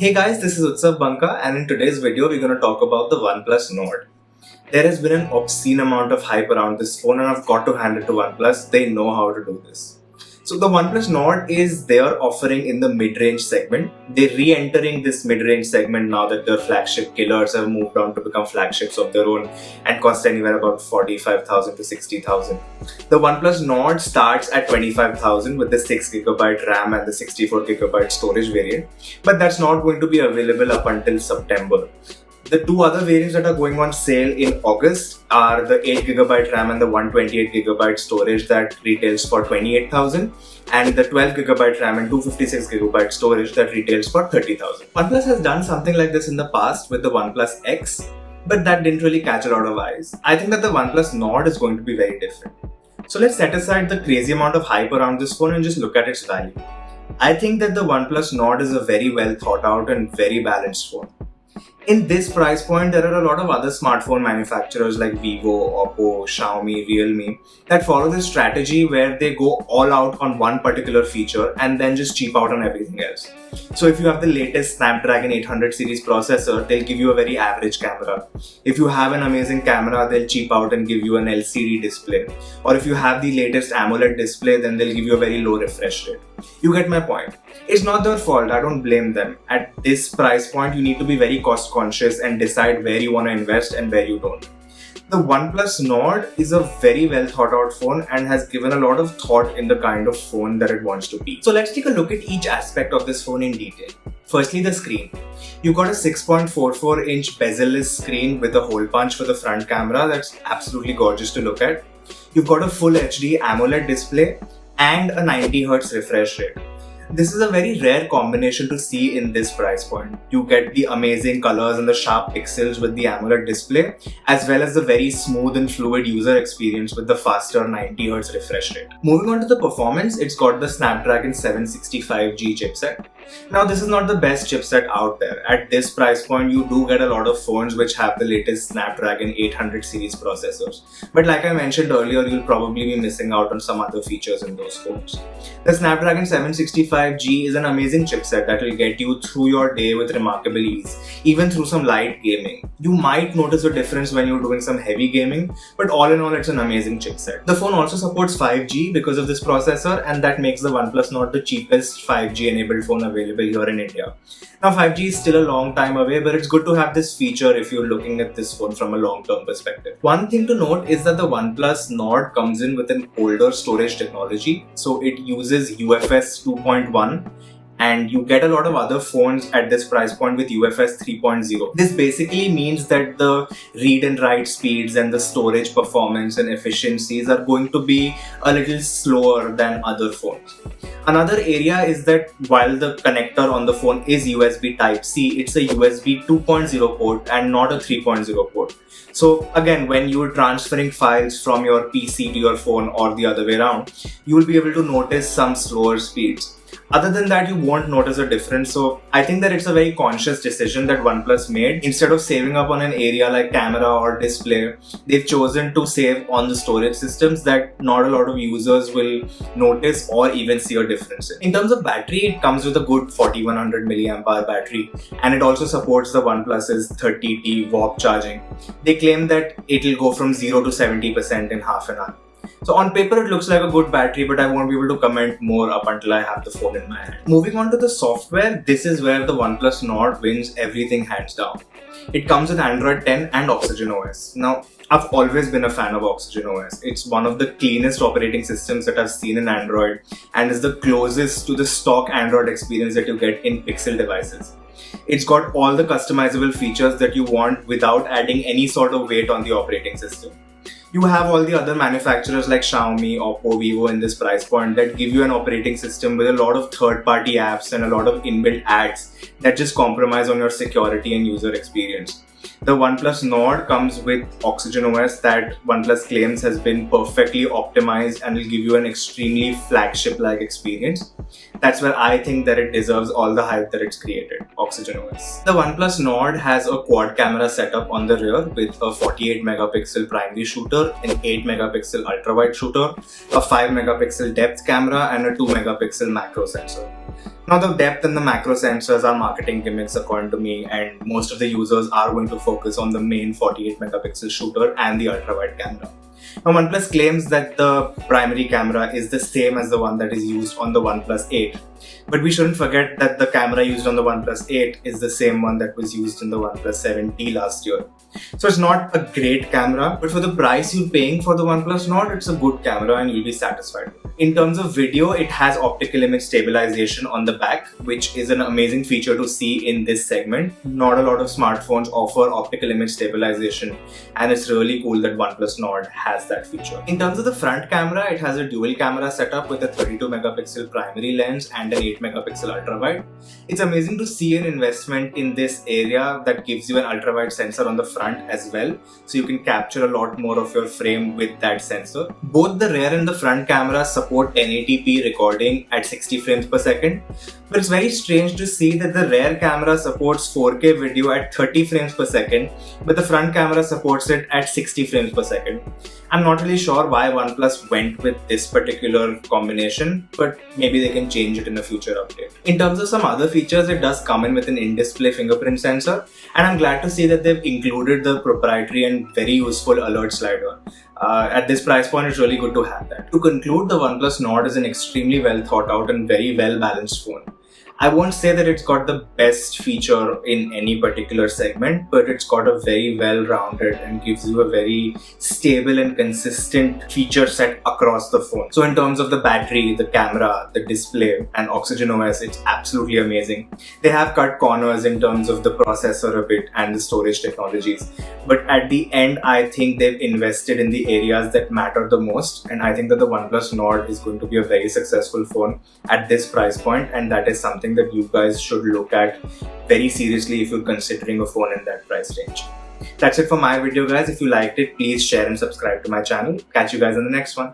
Hey guys, this is Utsav Banka, and in today's video we're going to talk about the OnePlus Nord. There has been an obscene amount of hype around this phone and I've got to hand it to OnePlus. They know how to do this. So the OnePlus Nord is their offering in the mid-range segment. They're re-entering this mid-range segment now that their flagship killers have moved on to become flagships of their own and cost anywhere about 45,000 to 60,000. The OnePlus Nord starts at 25,000 with the 6GB RAM and the 64GB storage variant, but that's not going to be available up until September. The two other variants that are going on sale in August are the 8GB RAM and the 128GB storage that retails for 28,000 and the 12GB RAM and 256GB storage that retails for 30,000. OnePlus has done something like this in the past with the OnePlus X, but that didn't really catch a lot of eyes. I think that the OnePlus Nord is going to be very different. So let's set aside the crazy amount of hype around this phone and just look at its value. I think that the OnePlus Nord is a very well thought out and very balanced phone. In this price point, there are a lot of other smartphone manufacturers like Vivo, Oppo, Xiaomi, Realme that follow this strategy where they go all out on one particular feature and then just cheap out on everything else. So if you have the latest Snapdragon 800 series processor, they'll give you a very average camera. If you have an amazing camera, they'll cheap out and give you an LCD display. Or if you have the latest AMOLED display, then they'll give you a very low refresh rate. You get my point. It's not their fault, I don't blame them. At this price point, you need to be very cost conscious and decide where you want to invest and where you don't. The OnePlus Nord is a very well thought out phone and has given a lot of thought in the kind of phone that it wants to be. So let's take a look at each aspect of this phone in detail. Firstly, the screen. You've got a 6.44 inch bezel-less screen with a hole punch for the front camera that's absolutely gorgeous to look at. You've got a full HD AMOLED display and a 90Hz refresh rate. This is a very rare combination to see in this price point. You get the amazing colors and the sharp pixels with the AMOLED display, as well as the very smooth and fluid user experience with the faster 90Hz refresh rate. Moving on to the performance, it's got the Snapdragon 765G chipset. Now, this is not the best chipset out there. At this price point, you do get a lot of phones which have the latest Snapdragon 800 series processors. But like I mentioned earlier, you'll probably be missing out on some other features in those phones. The Snapdragon 765G is an amazing chipset that will get you through your day with remarkable ease, even through some light gaming. You might notice a difference when you're doing some heavy gaming, but all in all, it's an amazing chipset. The phone also supports 5G because of this processor, and that makes the OnePlus Nord the cheapest 5G enabled phone available here in India. Now, 5G is still a long time away, but it's good to have this feature if you're looking at this phone from a long-term perspective. One thing to note is that the OnePlus Nord comes in with an older storage technology, so it uses UFS 2.1. And you get a lot of other phones at this price point with UFS 3.0. This basically means that the read and write speeds and the storage performance and efficiencies are going to be a little slower than other phones. Another area is that while the connector on the phone is USB Type-C, it's a USB 2.0 port and not a 3.0 port. So again, when you're transferring files from your PC to your phone or the other way around, you will be able to notice some slower speeds. Other than that, you won't notice a difference. So I think that it's a very conscious decision that OnePlus made. Instead of saving up on an area like camera or display, they've chosen to save on the storage systems that not a lot of users will notice or even see a difference in. In terms of battery, it comes with a good 4100 mAh battery, and it also supports the OnePlus's 30T warp charging. They claim that it'll go from 0 to 70% in half an hour. So on paper, it looks like a good battery, but I won't be able to comment more up until I have the phone in my hand. Moving on to the software, this is where the OnePlus Nord wins everything hands down. It comes with Android 10 and Oxygen OS. Now, I've always been a fan of Oxygen OS. It's one of the cleanest operating systems that I've seen in Android and is the closest to the stock Android experience that you get in Pixel devices. It's got all the customizable features that you want without adding any sort of weight on the operating system. You have all the other manufacturers like Xiaomi, Oppo, Vivo in this price point that give you an operating system with a lot of third-party apps and a lot of inbuilt ads that just compromise on your security and user experience. The OnePlus Nord comes with Oxygen OS that OnePlus claims has been perfectly optimized and will give you an extremely flagship-like experience. That's where I think that it deserves all the hype that it's created, Oxygen OS. The OnePlus Nord has a quad camera setup on the rear with a 48 megapixel primary shooter, an 8 megapixel ultra-wide shooter, a 5 megapixel depth camera and a 2 megapixel macro sensor. Now, the depth and the macro sensors are marketing gimmicks according to me, and most of the users are going to focus on the main 48 megapixel shooter and the ultra wide camera. Now, OnePlus claims that the primary camera is the same as the one that is used on the OnePlus 8. But we shouldn't forget that the camera used on the OnePlus 8 is the same one that was used in the OnePlus 7T last year. So it's not a great camera, but for the price you're paying for the OnePlus Nord, it's a good camera and you'll be satisfied. In terms of video, it has optical image stabilization on the back, which is an amazing feature to see in this segment. Not a lot of smartphones offer optical image stabilization, and it's really cool that OnePlus Nord has that feature. In terms of the front camera, it has a dual camera setup with a 32 megapixel primary lens and an 8 megapixel ultra wide. It's amazing to see an investment in this area that gives you an ultra wide sensor on the front as well, so you can capture a lot more of your frame with that sensor. Both the rear and the front cameras support 1080p recording at 60 frames per second, but it's very strange to see that the rear camera supports 4K video at 30 frames per second, but the front camera supports it at 60 frames per second. I'm not really sure why OnePlus went with this particular combination, but maybe they can change it in a future update. In terms of some other features, it does come in with an in-display fingerprint sensor, and I'm glad to see that they've included the proprietary and very useful alert slider. At this price point, it's really good to have that. To conclude, the OnePlus Nord is an extremely well thought out and very well balanced phone. I won't say that it's got the best feature in any particular segment, but it's got a very well-rounded and gives you a very stable and consistent feature set across the phone. So in terms of the battery, the camera, the display, and Oxygen OS, it's absolutely amazing. They have cut corners in terms of the processor a bit and the storage technologies. But at the end, I think they've invested in the areas that matter the most. And I think that the OnePlus Nord is going to be a very successful phone at this price point, and that is something that you guys should look at very seriously if you're considering a phone in that price range. That's it for my video, guys. If you liked it, please share and subscribe to my channel. Catch you guys in the next one.